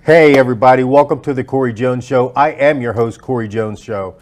Hey everybody, welcome to the Corey Jones Show. I am your host, Corey Jones Show,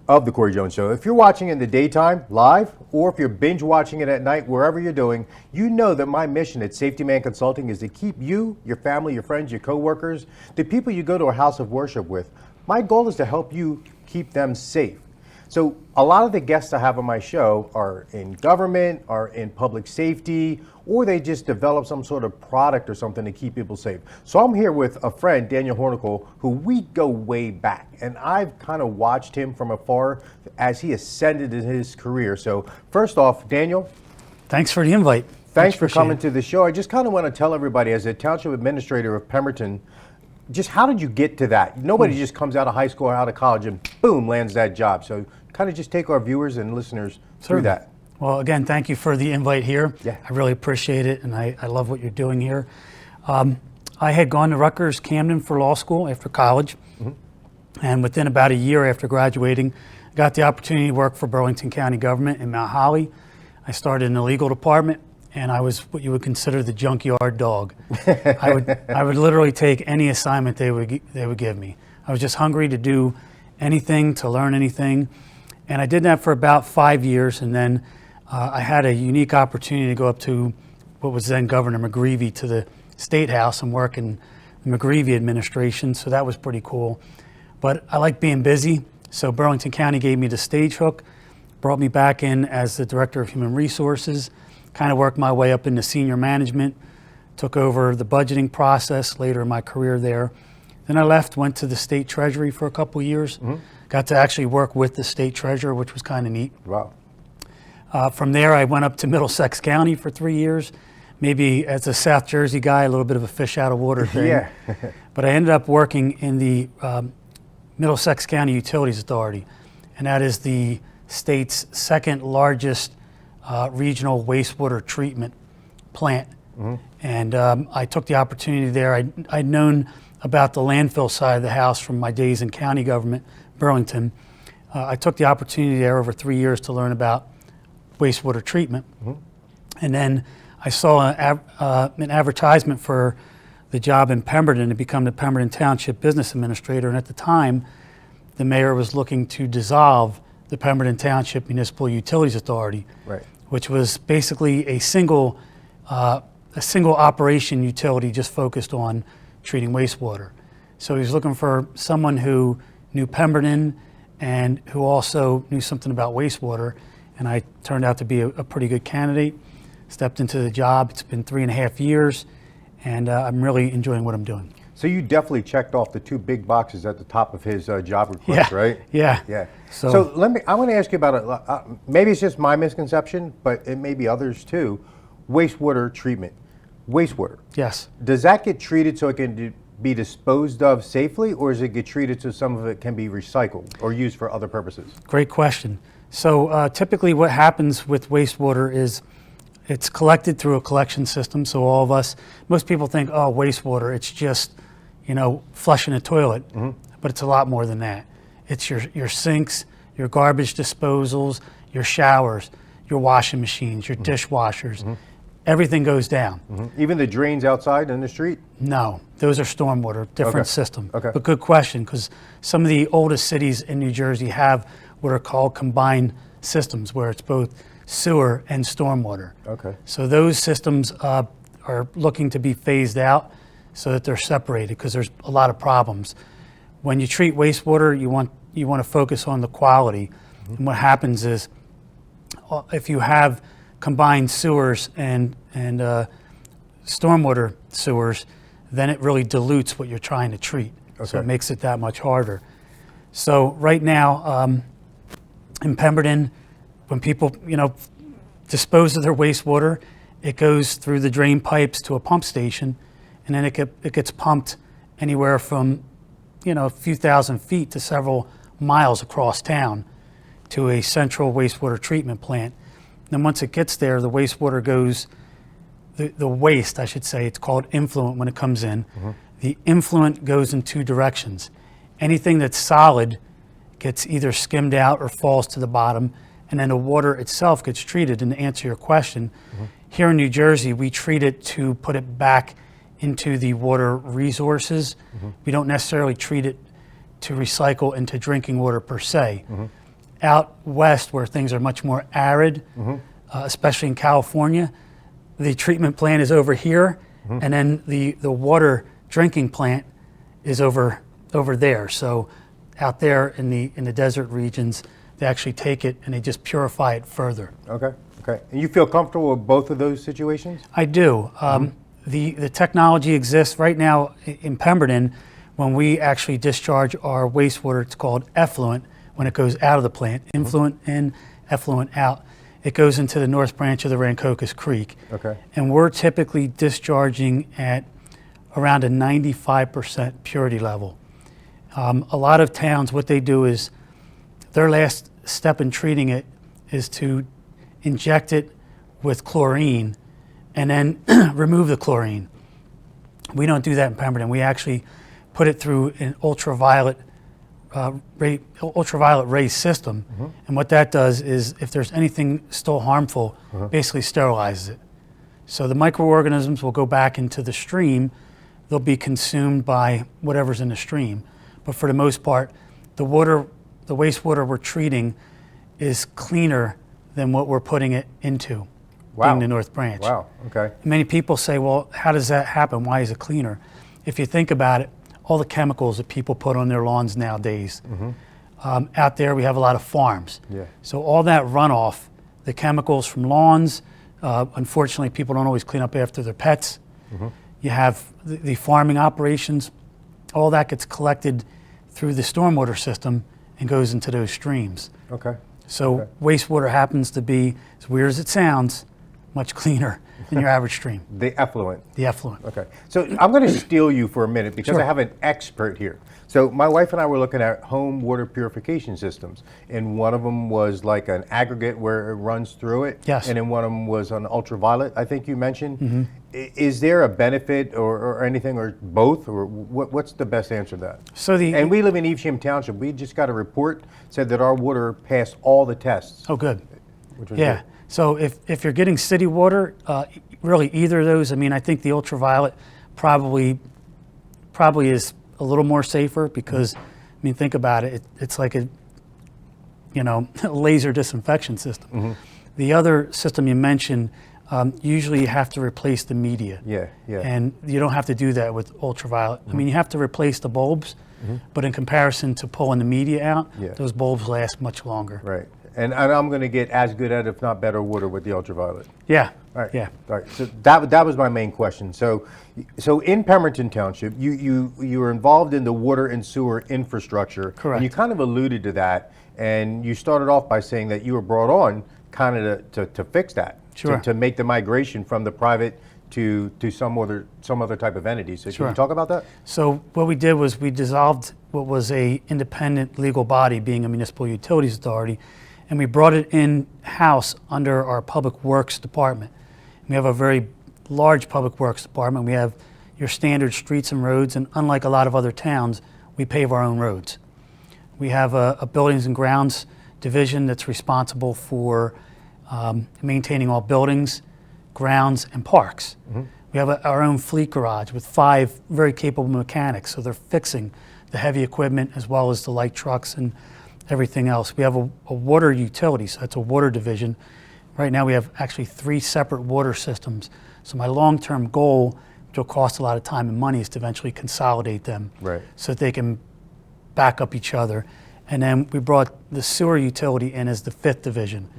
of the Corey Jones Show. If you're watching in the daytime, live, or if you're binge watching it at night, wherever you're doing, you know that my mission at Safety Man Consulting is to keep you, your family, your friends, your coworkers, the people you go to a house of worship with. My goal is to help you keep them safe. So a lot of the guests I have on my show are in government, are in public safety, or they just develop some sort of product or something to keep people safe. So I'm here with a friend, Daniel Hornickel, who we go way back. And I've kind of watched him from afar as he ascended in his career. So first off, Daniel. Thanks for the invite. Thanks for coming to the show. I just kind of want to tell everybody, as a township administrator of Pemberton, just how did you get to that? Nobody just comes out of high school or out of college and boom, lands that job. So kind of just take our viewers and listeners through that. Well, again, thank you for the invite here. Yeah. I really appreciate it, and I love what you're doing here. I had gone to Rutgers Camden for law school after college, and within about a year after graduating, I got the opportunity to work for Burlington County government in Mount Holly. I started in the legal department, and I was what you would consider the junkyard dog. I would literally take any assignment they would give me. I was just hungry to do anything, to learn anything. And I did that for about 5 years, and then I had a unique opportunity to go up to what was then Governor McGreevey to the State House and work in the McGreevey administration, so that was pretty cool. But I like being busy, so Burlington County gave me the stage hook, brought me back in as the Director of Human Resources, kind of worked my way up into senior management, took over the budgeting process later in my career there. Then I left, went to the state treasury for a couple of years, got to actually work with the state treasurer, which was kind of neat. Wow. From there, I went up to Middlesex County for 3 years, maybe as a South Jersey guy, a little bit of a fish out of water thing. Yeah. But I ended up working in the Middlesex County Utilities Authority, and that is the state's second largest regional wastewater treatment plant. And I took the opportunity there. I'd known about the landfill side of the house from my days in county government, Burlington. I took the opportunity there over 3 years to learn about wastewater treatment. And then I saw an advertisement for the job in Pemberton to become the Pemberton Township Business Administrator. And at the time, the mayor was looking to dissolve the Pemberton Township Municipal Utilities Authority, which was basically a single operation utility just focused on treating wastewater. So he was looking for someone who knew Pemberton and who also knew something about wastewater, and I turned out to be a pretty good candidate. Stepped into the job. It's been 3.5 years, and I'm really enjoying what I'm doing. So you definitely checked off the two big boxes at the top of his job request, right? Yeah. So I want to ask you about it. Maybe it's just my misconception, but it may be others too. Wastewater treatment. Wastewater. Yes. Does that get treated so it can be disposed of safely, or does it get treated so some of it can be recycled or used for other purposes? Great question. So typically what happens with wastewater is it's collected through a collection system. So all of us, most people think, oh, wastewater, it's just, flushing a toilet. But it's a lot more than that. It's your sinks, your garbage disposals, your showers, your washing machines, your dishwashers. Everything goes down. Even the drains outside in the street? No, those are stormwater, different system. Okay. But good question, because some of the oldest cities in New Jersey have what are called combined systems, where it's both sewer and stormwater. Okay. So those systems are looking to be phased out so that they're separated, because there's a lot of problems. When you treat wastewater, you want to focus on the quality. And what happens is, if you have combined sewers and stormwater sewers, then it really dilutes what you're trying to treat. So it makes it that much harder. So right now in Pemberton, when people dispose of their wastewater, it goes through the drain pipes to a pump station, and then it gets pumped anywhere from a few thousand feet to several miles across town to a central wastewater treatment plant. Then once it gets there, the wastewater goes, the waste, I should say, it's called influent when it comes in. The influent goes in two directions. Anything that's solid gets either skimmed out or falls to the bottom, and then the water itself gets treated. And to answer your question, here in New Jersey, we treat it to put it back into the water resources. We don't necessarily treat it to recycle into drinking water per se. Out west, where things are much more arid, especially in California, the treatment plant is over here, and then the water drinking plant is over there. So out there in the desert regions, they actually take it and they just purify it further. Okay. Okay. And you feel comfortable with both of those situations? I do. The technology exists right now in Pemberton. When we actually discharge our wastewater, it's called effluent when it goes out of the plant. Influent in, effluent out. It goes into the north branch of the Rancocas Creek. Okay. And we're typically discharging at around a 95% purity level. A lot of towns, what they do is their last step in treating it is to inject it with chlorine and then remove the chlorine. We don't do that in Pemberton. We actually put it through an ultraviolet ray system, and what that does is if there's anything still harmful, basically sterilizes it. So the microorganisms will go back into the stream. They'll be consumed by whatever's in the stream, but for the most part, the wastewater we're treating is cleaner than what we're putting it into. Wow. Being the North Branch. Wow. Okay. Many people say, well, how does that happen? Why is it cleaner? If you think about it, all the chemicals that people put on their lawns nowadays, out there we have a lot of farms. Yeah. So all that runoff, the chemicals from lawns, unfortunately people don't always clean up after their pets. You have the farming operations, all that gets collected through the stormwater system and goes into those streams. Okay. So wastewater happens to be, as weird as it sounds, much cleaner than your average stream. The effluent. The effluent. Okay. So I'm going to steal you for a minute because Sure. I have an expert here. So my wife and I were looking at home water purification systems, and one of them was like an aggregate where it runs through it. Yes. And then one of them was an ultraviolet, I think you mentioned. Is there a benefit or anything, or both, or what's the best answer to that? So And we live in Evesham Township. We just got a report said that our water passed all the tests. oh, good. Which was Yeah. good. So if you're getting city water, really either of those, I mean, I think the ultraviolet probably is a little more safer because, I mean, think about it. It's like a, laser disinfection system. The other system you mentioned, usually you have to replace the media. Yeah, yeah. And you don't have to do that with ultraviolet. I mean, you have to replace the bulbs, but in comparison to pulling the media out, Yeah. those bulbs last much longer. Right. And I'm going to get as good at, if not better, water with the ultraviolet. Yeah. All right. Yeah. All right. So that was my main question. So in Pemberton Township, you were involved in the water and sewer infrastructure. Correct. And you kind of alluded to that, and you started off by saying that you were brought on kind of to fix that. Sure. To make the migration from the private to some other type of entity. So Sure. can you talk about that? So what we did was we dissolved what was a independent legal body, being a municipal utilities authority, and we brought it in-house under our Public Works Department. We have a very large Public Works Department. We have your standard streets and roads, and unlike a lot of other towns, we pave our own roads. We have a Buildings and Grounds division that's responsible for maintaining all buildings, grounds, and parks. We have our own fleet garage with 5 very capable mechanics, so they're fixing the heavy equipment as well as the light trucks and everything else. We have a water utility, so that's a water division. Right now we have actually 3 separate water systems. So my long-term goal, which will cost a lot of time and money, is to eventually consolidate them Right. so that they can back up each other. And then we brought the sewer utility in as the 5th division.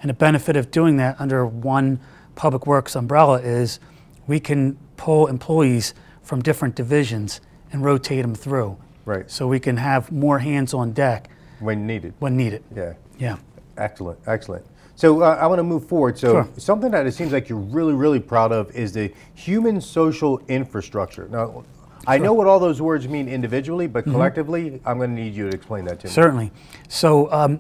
And the benefit of doing that under one Public Works umbrella is we can pull employees from different divisions and rotate them through. Right. So we can have more hands on deck When needed. when needed. Yeah. Yeah. Excellent, excellent. So I want to move forward. So Sure. something that it seems like you're really, really proud of is the human social infrastructure. Now, I know what all those words mean individually, but collectively, I'm going to need you to explain that to me. Certainly. So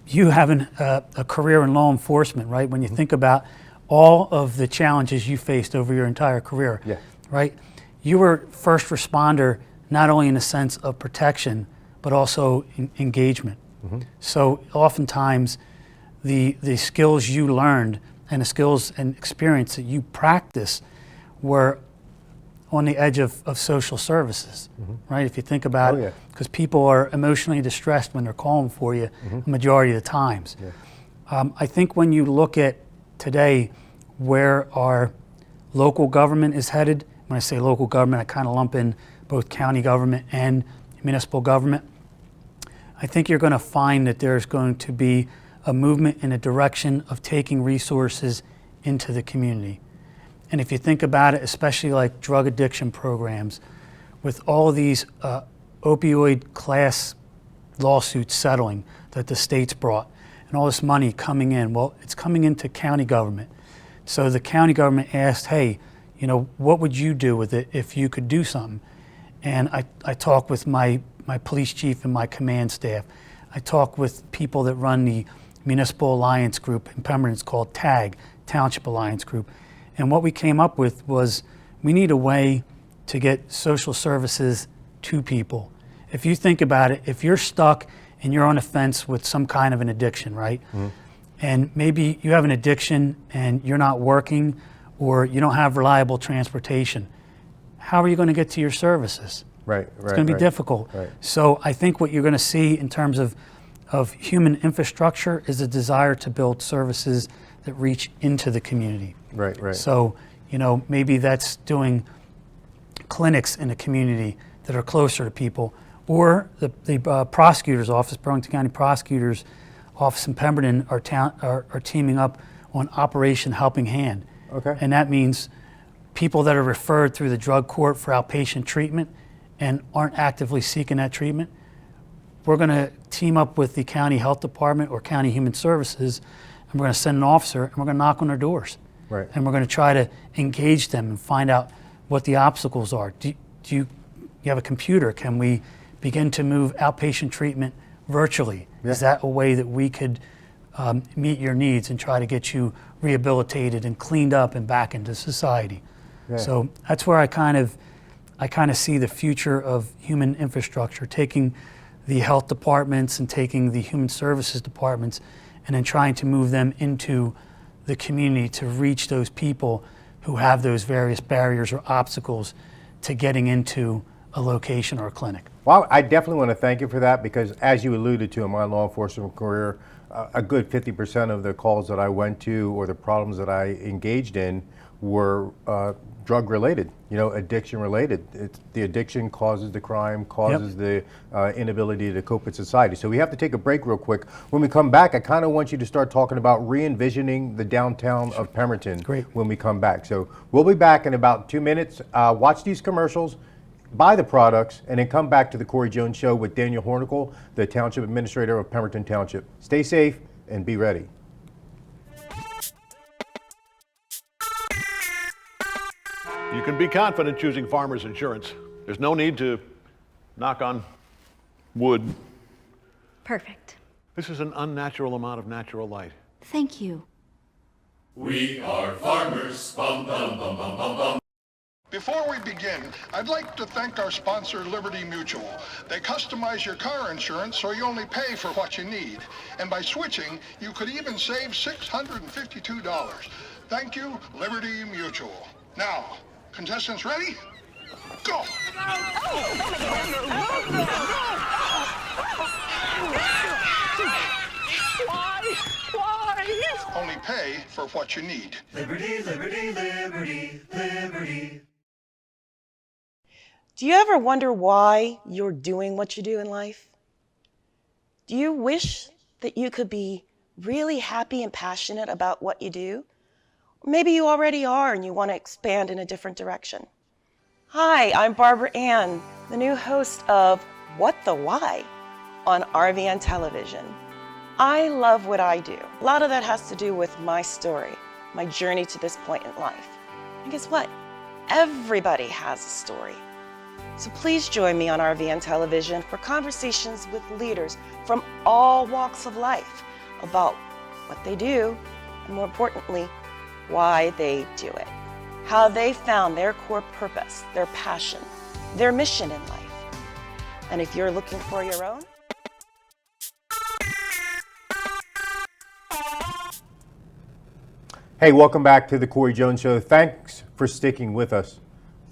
you having a career in law enforcement, right? When you think about all of the challenges you faced over your entire career, Yeah. right? You were first responder not only in the sense of protection, but also engagement. So oftentimes, the skills you learned and the skills and experience that you practice were on the edge of social services, right? If you think about Oh, yeah. it, because people are emotionally distressed when they're calling for you the majority of the times. Yeah. I think when you look at today where our local government is headed, when I say local government, I kind of lump in both county government and municipal government. I think you're going to find that there's going to be a movement in a direction of taking resources into the community. And if you think about it, especially like drug addiction programs, with all of these opioid class lawsuits settling that the states brought, and all this money coming in, well, it's coming into county government. So the county government asked, hey, you know, what would you do with it if you could do something? And I talked with my police chief and my command staff. I talked with people that run the Municipal Alliance Group in Pemberton. It's called TAG, Township Alliance Group. And what we came up with was we need a way to get social services to people. If you think about it, if you're stuck and you're on a fence with some kind of an addiction, right? And maybe you have an addiction and you're not working or you don't have reliable transportation, how are you going to get to your services? Right. It's going to be difficult. Right. So I think what you're going to see in terms of human infrastructure is a desire to build services that reach into the community. Right. So, you know, maybe that's doing clinics in the community that are closer to people, or the prosecutor's office, Burlington County Prosecutor's Office in Pemberton are teaming up on Operation Helping Hand. Okay. And that means people that are referred through the drug court for outpatient treatment and aren't actively seeking that treatment, we're going to team up with the county health department or county human services, and we're going to send an officer and we're going to knock on their doors. Right. And we're going to try to engage them and find out what the obstacles are. Do you have a computer? Can we begin to move outpatient treatment virtually? Yeah. Is that a way that we could meet your needs and try to get you rehabilitated and cleaned up and back into society? Yeah. So that's where I kind of see the future of human infrastructure, taking the health departments and taking the human services departments and then trying to move them into the community to reach those people who have those various barriers or obstacles to getting into a location or a clinic. Well, I definitely want to thank you for that, because as you alluded to in my law enforcement career, a good 50% of the calls that I went to or the problems that I engaged in were drug related, addiction related. The addiction causes the crime, causes the inability to cope with society. So we have to take a break real quick. When we come back, I kind of want you to start talking about re-envisioning the downtown of Pemberton. Great. When we come back. So we'll be back in about 2 minutes. Watch these commercials, buy the products, and then come back to the Corey Jones Show with Daniel Hornickel, the Township Administrator of Pemberton Township. Stay safe and be ready. You can be confident choosing Farmers Insurance. There's no need to knock on wood. Perfect. This is an unnatural amount of natural light. Thank you. We are farmers. Bum, bum, bum, bum, bum, bum. Before we begin, I'd like to thank our sponsor, Liberty Mutual. They customize your car insurance so you only pay for what you need. And by switching, you could even save $652. Thank you, Liberty Mutual. Now, contestants ready? Go! Why? Only pay for what you need. Liberty, liberty, liberty, liberty. Do you ever wonder why you're doing what you do in life? Do you wish that you could be really happy and passionate about what you do? Or maybe you already are and you want to expand in a different direction. Hi, I'm Barbara Ann, the new host of What the Why on RVN Television. I love what I do. A lot of that has to do with my story, my journey to this point in life. And guess what? Everybody has a story. So please join me on RVN Television for conversations with leaders from all walks of life about what they do, and more importantly, why they do it, how they found their core purpose, their passion, their mission in life. And if you're looking for your own, Hey, welcome back to the Corey Jones Show. Thanks for sticking with us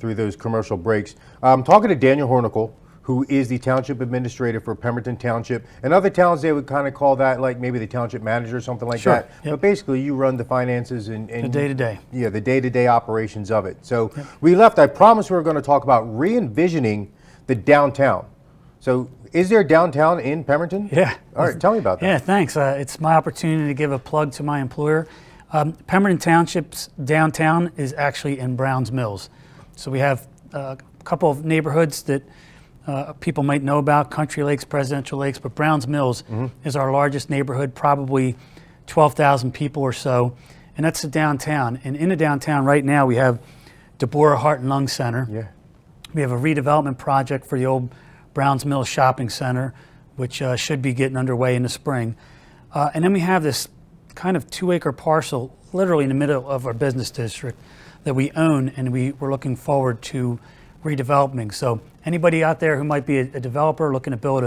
through those commercial breaks. I'm talking to Daniel Hornickel, who is the township administrator for Pemberton Township. And other towns, they would kind of call that like maybe the township manager or something like Sure, that. yep. But basically, you run the finances and The day-to-day. Yeah, the day-to-day operations of it. So we left. I promised we were going to talk about re-envisioning the downtown. So is there downtown in Pemberton? Yeah. All right, tell me about that. Yeah, thanks. It's my opportunity to give a plug to my employer. Pemberton Township's downtown is actually in Browns Mills. So we have a couple of neighborhoods that people might know about, Country Lakes, Presidential Lakes, but Browns Mills is our largest neighborhood, probably 12,000 people or so, and that's the downtown. And in the downtown right now we have Deborah Heart and Lung Center. Yeah. We have a redevelopment project for the old Browns Mills Shopping Center, which should be getting underway in the spring. And then we have this kind of 2-acre parcel literally in the middle of our business district that we own, and we're looking forward to redeveloping. So anybody out there who might be a developer looking to build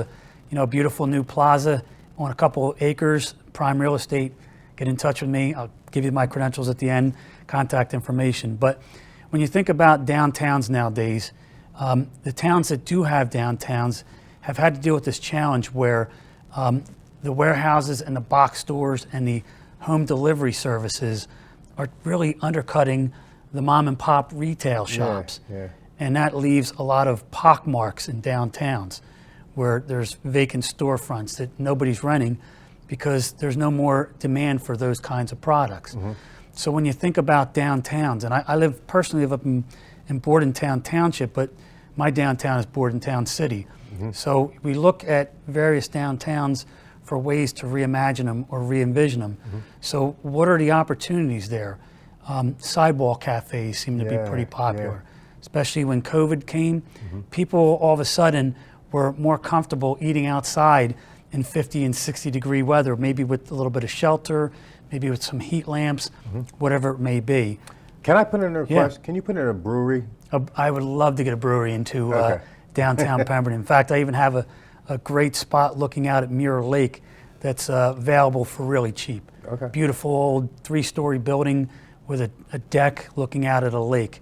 a beautiful new plaza on a couple acres, prime real estate, get in touch with me. I'll give you my credentials at the end, contact information. But when you think about downtowns nowadays, the towns that do have downtowns have had to deal with this challenge where the warehouses and the box stores and the home delivery services are really undercutting the mom and pop retail shops. Yeah. And that leaves a lot of pockmarks in downtowns where there's vacant storefronts that nobody's renting because there's no more demand for those kinds of products. So when you think about downtowns, and I personally live up in Bordentown Township, but my downtown is Bordentown City. So we look at various downtowns for ways to reimagine them or re-envision them. So what are the opportunities there? Sidewalk cafes seem to be pretty popular, especially when COVID came. People all of a sudden were more comfortable eating outside in 50 and 60 degree weather, maybe with a little bit of shelter, maybe with some heat lamps, whatever it may be. Can I put in a request? Yeah. Can you put in a brewery? I would love to get a brewery into Okay. downtown Pemberton. In fact, I even have a great spot looking out at Mirror Lake that's available for really cheap. Okay. Beautiful old 3-story building with a deck looking out at a lake.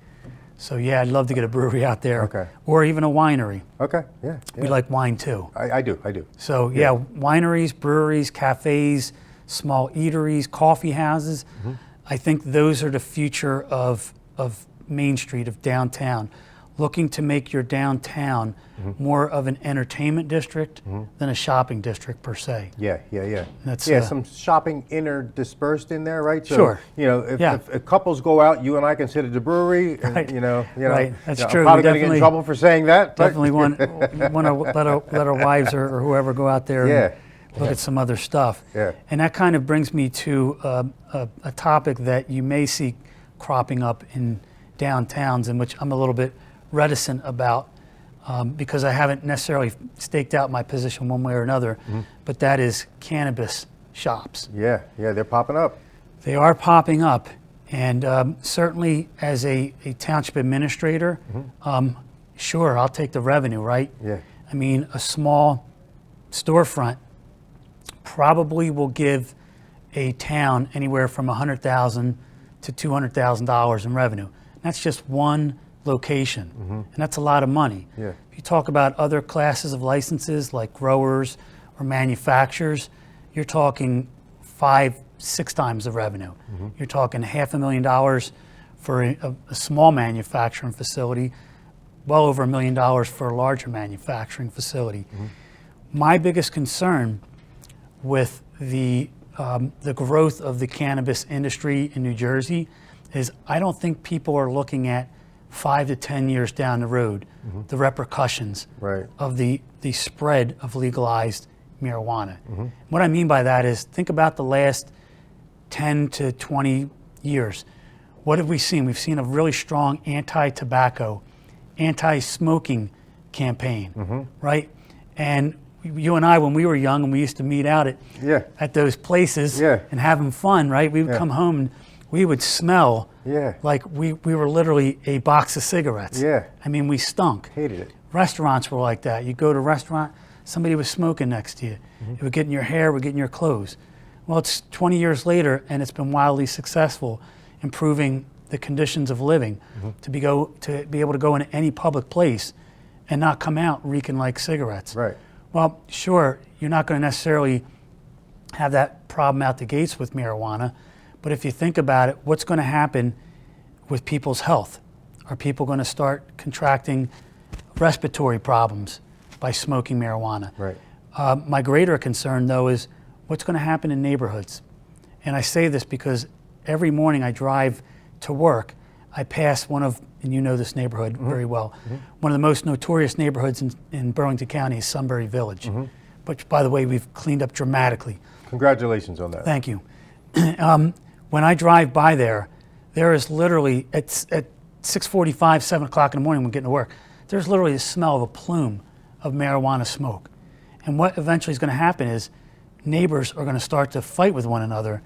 So yeah, I'd love to get a brewery out there. Okay. Or even a winery. Okay, yeah. We like wine too. I do. So yeah, wineries, breweries, cafes, small eateries, coffee houses. I think those are the future of Main Street, of downtown. Looking to make your downtown more of an entertainment district than a shopping district per se. Yeah. That's, Some shopping interdispersed in there, right? So, Sure. If couples go out, you and I can sit at the brewery, and, Right. Right. That's I'm true. probably We going to get in trouble for saying that. but- Definitely want to let our wives or whoever go out there and look at some other stuff. Yeah. And that kind of brings me to a topic that you may see cropping up in downtowns, in which I'm a little bit reticent about because I haven't necessarily staked out my position one way or another, but that is cannabis shops. Yeah, they're popping up. They are popping up, and certainly as a township administrator, sure, I'll take the revenue, right? Yeah. I mean, a small storefront probably will give a town anywhere from $100,000 to $200,000 in revenue. That's just one location, and that's a lot of money. Yeah. If you talk about other classes of licenses like growers or manufacturers, you're talking 5-6 times the revenue. You're talking $500,000 for a small manufacturing facility, well over $1 million for a larger manufacturing facility. My biggest concern with the growth of the cannabis industry in New Jersey is I don't think people are looking at 5 to 10 years down the road, the repercussions Right. of the spread of legalized marijuana. What I mean by that is think about the last 10 to 20 years. What have we seen? We've seen a really strong anti-tobacco, anti-smoking campaign, right? And you and I, when we were young and we used to meet out at those places and having fun, right? We would come home and we would smell like we were literally a box of cigarettes. Yeah. I mean, we stunk. Hated it. Restaurants were like that. You go to a restaurant, somebody was smoking next to you. It would get in your hair, it would get in your clothes. Well, it's 20 years later, and it's been wildly successful, improving the conditions of living, to be able to go into any public place and not come out reeking like cigarettes. Right. Well, sure, you're not going to necessarily have that problem out the gates with marijuana, but if you think about it, what's going to happen with people's health? Are people going to start contracting respiratory problems by smoking marijuana? Right. My greater concern, though, is what's going to happen in neighborhoods. And I say this because every morning I drive to work, I pass one of, and you know this neighborhood very well, one of the most notorious neighborhoods in Burlington County is Sunbury Village, which, by the way, we've cleaned up dramatically. Congratulations on that. Thank you. When I drive by there is literally, at 6:45, 7 o'clock in the morning when getting to work, there's literally the smell of a plume of marijuana smoke. And what eventually is going to happen is neighbors are going to start to fight with one another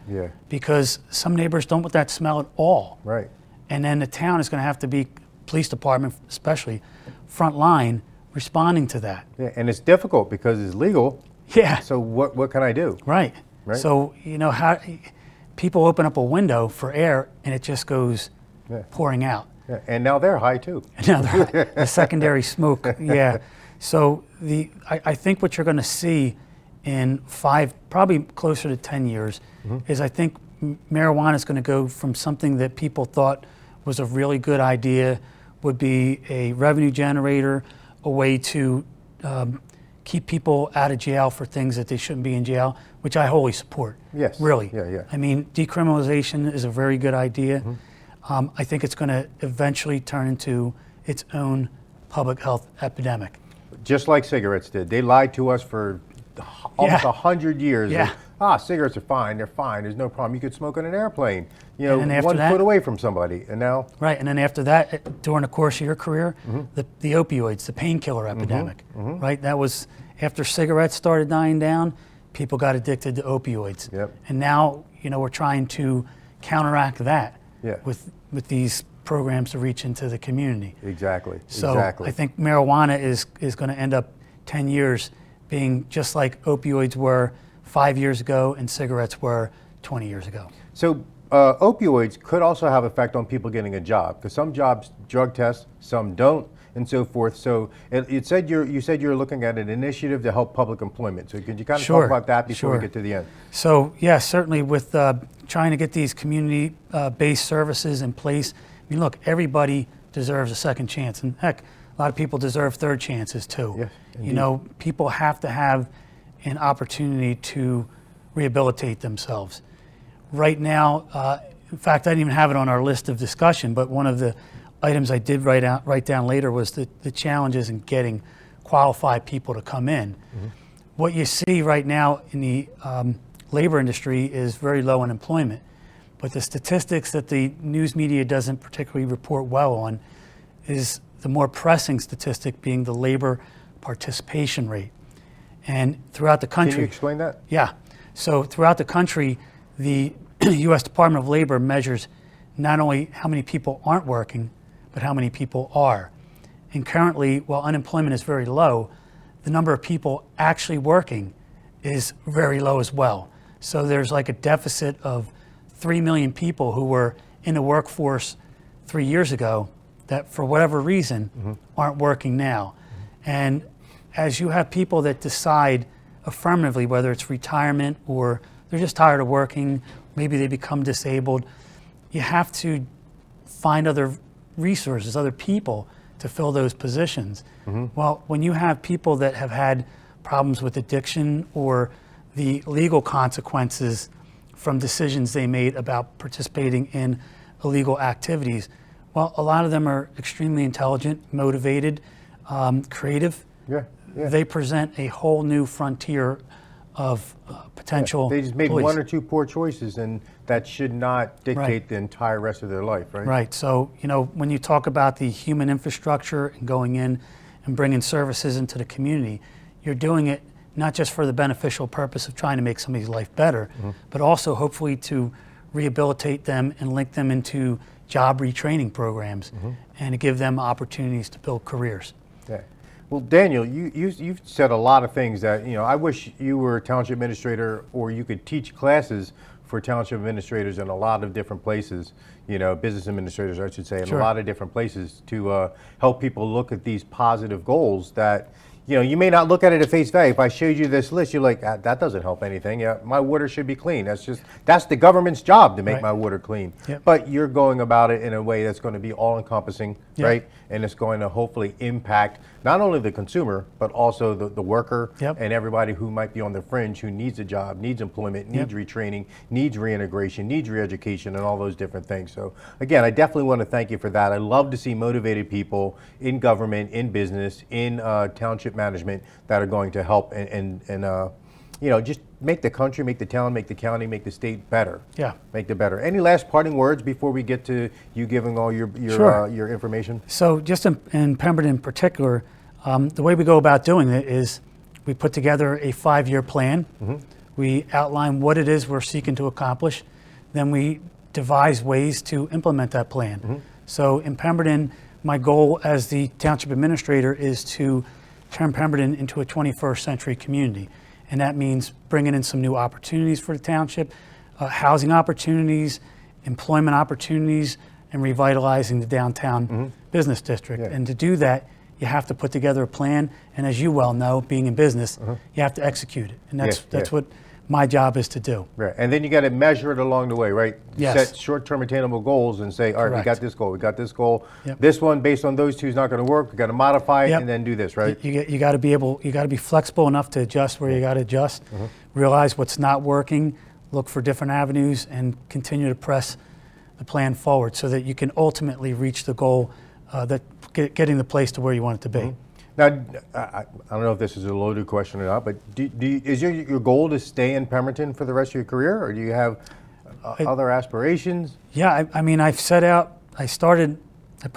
because some neighbors don't want that smell at all. Right. And then the town is going to have to be, police department especially, front line responding to that. Yeah, and it's difficult because it's legal. Yeah. So what can I do? Right. Right. So, you know, how people open up a window for air and it just goes pouring out. Yeah, and now they're high too. Now the secondary smoke, yeah. So I think what you're going to see in probably closer to 10 years, is I think marijuana is going to go from something that people thought was a really good idea, would be a revenue generator, a way to keep people out of jail for things that they shouldn't be in jail, which I wholly support. Yes. Really. Yeah. I mean, decriminalization is a very good idea. I think it's going to eventually turn into its own public health epidemic. Just like cigarettes did. They lied to us for almost 100 years. Yeah. Cigarettes are fine. They're fine. There's no problem. You could smoke on an airplane, you And then know, after 1 that- foot away from somebody. And now, Right, and then after that, during the course of your career, the opioids, the painkiller epidemic, right? That was after cigarettes started dying down, people got addicted to opioids. Yep. And now, you know, we're trying to counteract that with these programs to reach into the community. exactly. So exactly. I think marijuana is going to end up 10 years being just like opioids were 5 years ago and cigarettes were 20 years ago. So opioids could also have effect on people getting a job, because some jobs drug test, some don't, and so forth. So you said you're looking at an initiative to help public employment. So could you kind of Sure, talk about that before we sure. get to the end? So yeah, certainly with trying to get these community-based services in place. I mean, look, everybody deserves a second chance, and heck, a lot of people deserve third chances too. Yes, you indeed. know, people have to have an opportunity to rehabilitate themselves. Right now, in fact, I didn't even have it on our list of discussion, but one of the items I did write down later was the challenges in getting qualified people to come in. What you see right now in the labor industry is very low unemployment, but the statistics that the news media doesn't particularly report well on is the more pressing statistic being the labor participation rate. And throughout the country— Can you explain that? Yeah. So throughout the country, the U.S. Department of Labor measures not only how many people aren't working, but how many people are. And currently, while unemployment is very low, the number of people actually working is very low as well. So there's like a deficit of 3 million people who were in the workforce 3 years ago that, for whatever reason, aren't working now. And as you have people that decide affirmatively, whether it's retirement or they're just tired of working, maybe they become disabled, you have to find other resources, other people to fill those positions. Well, when you have people that have had problems with addiction or the legal consequences from decisions they made about participating in illegal activities, well, a lot of them are extremely intelligent, motivated, creative. Yeah. They present a whole new frontier of potential They just made employees. one or two poor choices, and that should not dictate the entire rest of their life, right? Right. So, you know, when you talk about the human infrastructure and going in and bringing services into the community, you're doing it not just for the beneficial purpose of trying to make somebody's life better, but also hopefully to rehabilitate them and link them into job retraining programs and to give them opportunities to build careers. Yeah. Well, Daniel, you've said a lot of things that, you know, I wish you were a township administrator or you could teach classes for township administrators in a lot of different places, business administrators, I should say, in Sure. a lot of different places to help people look at these positive goals that, you may not look at it at face value. If I showed you this list, you're like, that doesn't help anything. Yeah, my water should be clean. That's the government's job to make Right. my water clean. Yep. But you're going about it in a way that's going to be all encompassing, Yep. right? And it's going to hopefully impact not only the consumer, but also the worker Yep. and everybody who might be on the fringe, who needs a job, needs employment, needs retraining, needs reintegration, needs reeducation, and all those different things. So again, I definitely want to thank you for that. I love to see motivated people in government, in business, in township management that are going to help and just make the country, make the town, make the county, make the state better. Yeah. Make it better. Any last parting words before we get to you giving all your Sure. your information? So just in Pemberton in particular, the way we go about doing it is we put together a 5-year plan. We outline what it is we're seeking to accomplish. Then we devise ways to implement that plan. So in Pemberton, my goal as the township administrator is to turn Pemberton into a 21st century community. And that means bringing in some new opportunities for the township, housing opportunities, employment opportunities, and revitalizing the downtown business district. Yeah. And to do that, you have to put together a plan. And as you well know, being in business, you have to execute it. And that's Yeah. what my job is to do. Right, and then you got to measure it along the way, right? Yes. Set short-term attainable goals and say, all right, we Correct. got this goal, we got this goal. Yep. This one, based on those two, is not going to work. We got to modify it Yep. and then do this, right? You got to be flexible enough to adjust where you got to adjust, realize what's not working, look for different avenues, and continue to press the plan forward so that you can ultimately reach the goal that getting the place to where you want it to be. Now, I don't know if this is a loaded question or not, but is your goal to stay in Pemberton for the rest of your career, or do you have other aspirations? Yeah, I mean, I put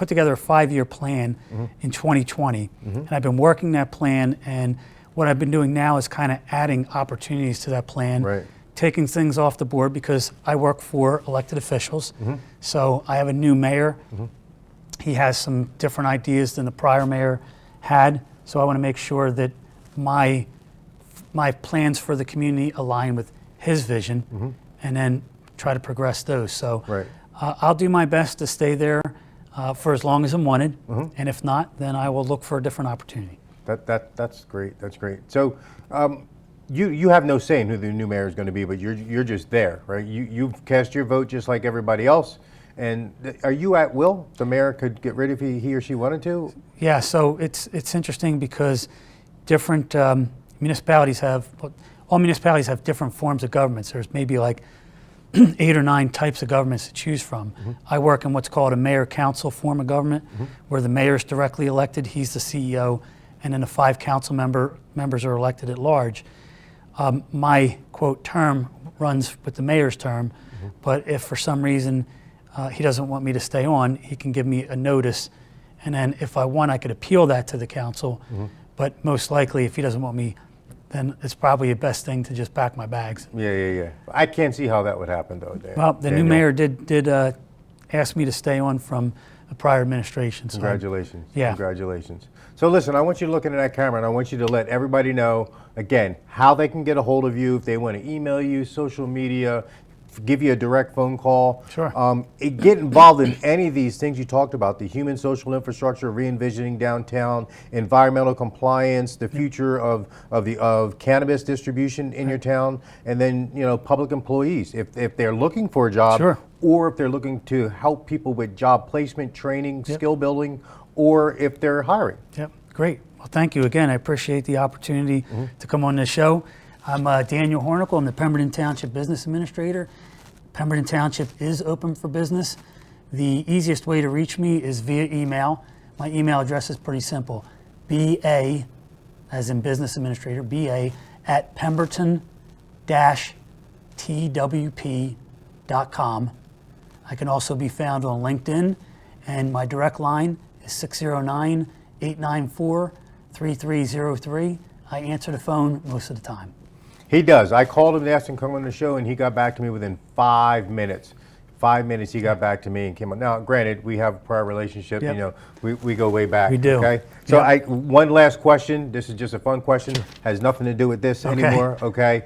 together a 5-year plan in 2020, and I've been working that plan, and what I've been doing now is kind of adding opportunities to that plan, Right. taking things off the board because I work for elected officials. So I have a new mayor. He has some different ideas than the prior mayor had, so I want to make sure that my plans for the community align with his vision, and then try to progress those. So Right. I'll do my best to stay there for as long as I'm wanted, and if not, then I will look for a different opportunity. That's great. That's great. So, you have no say in who the new mayor is going to be, but you're just there, right? You've cast your vote just like everybody else. And are you at will? The mayor could get rid if he or she wanted to? Yeah, so it's interesting because different municipalities all municipalities have different forms of governments. There's maybe like 8 or 9 types of governments to choose from. I work in what's called a mayor-council form of government, where the mayor is directly elected, he's the CEO, and then the 5 council members are elected at large. My, quote, term runs with the mayor's term, but if for some reason he doesn't want me to stay on, he can give me a notice, and then if I want, I could appeal that to the council, but most likely if he doesn't want me, then it's probably the best thing to just pack my bags. Yeah. I can't see how that would happen, though, Dan. Well, the new Daniel. mayor did ask me to stay on from the prior administration. So Congratulations. Yeah. Congratulations. So listen, I want you to look into that camera, and I want you to let everybody know, again, how they can get a hold of you, if they want to email you, social media, give you a direct phone call. Sure. Get involved in any of these things you talked about, the human social infrastructure, re-envisioning downtown, environmental compliance, the future of cannabis distribution in your town, and then, public employees. If they're looking for a job, Sure. or if they're looking to help people with job placement, training, skill building, or if they're hiring. Yep, great. Well, thank you again. I appreciate the opportunity to come on this show. I'm Daniel Hornickel. I'm the Pemberton Township Business Administrator. Pemberton Township is open for business. The easiest way to reach me is via email. My email address is pretty simple. BA, as in Business Administrator, BA at pemberton-twp.com. I can also be found on LinkedIn, and my direct line is 609-894-3303. I answer the phone most of the time. He does. I called him to ask him to come on the show, and he got back to me within 5 minutes. 5 minutes, he got back to me and came on. Now, granted, we have a prior relationship. Yep. We go way back. We do. Okay. So, Yep. one last question. This is just a fun question. Has nothing to do with this Okay. anymore. Okay.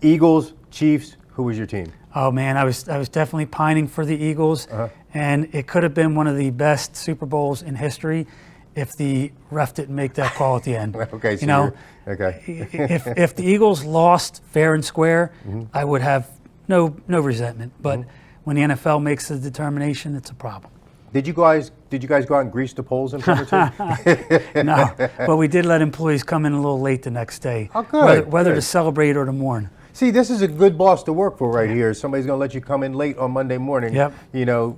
Eagles, Chiefs. Who was your team? Oh man, I was definitely pining for the Eagles, and it could have been one of the best Super Bowls in history if the ref didn't make that call at the end. Okay, so you know, okay. if the Eagles lost fair and square, I would have no resentment. But when the NFL makes the determination, it's a problem. Did you guys go out and grease the poles in Pemberton? No, but we did let employees come in a little late the next day, Oh, good, whether good. to celebrate or to mourn. See, this is a good boss to work for right here. Somebody's going to let you come in late on Monday morning. Yep. You know,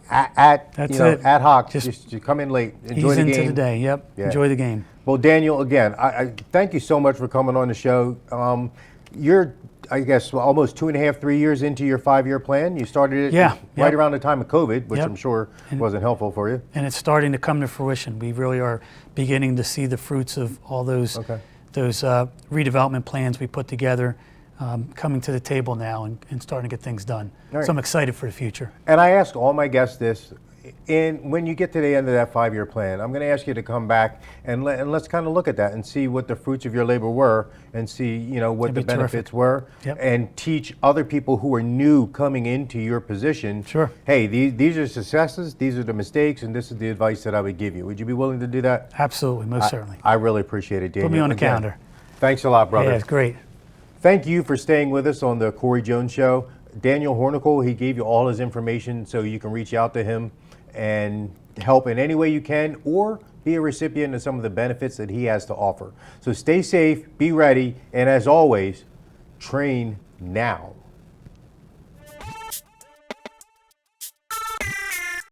at That's you know, it. ad hoc. Just Just you come in late, enjoy Ease the into game. the day. Yep. Yeah. Enjoy the game. Well, Daniel, again, I thank you so much for coming on the show. You're, I guess, almost 2.5, 3 years into your 5-year plan. You started it right Yep. around the time of COVID, which Yep. I'm sure wasn't helpful for you. And it's starting to come to fruition. We really are beginning to see the fruits of all those redevelopment plans we put together coming to the table now and starting to get things done. All right. So I'm excited for the future. And I ask all my guests this, when you get to the end of that 5-year plan, I'm going to ask you to come back and let's kind of look at that and see what the fruits of your labor were and see, you know, what the That'd be benefits terrific. were, Yep. and teach other people who are new coming into your position. Sure. Hey, these are successes, these are the mistakes, and this is the advice that I would give you. Would you be willing to do that? Absolutely, most certainly. I really appreciate it, Daniel. Put me on the Again, calendar. Thanks a lot, brother. Yeah, it's great. Thank you for staying with us on the Corey Jones Show. Daniel Hornickel, he gave you all his information so you can reach out to him and help in any way you can, or be a recipient of some of the benefits that he has to offer. So stay safe, be ready, and as always, train now.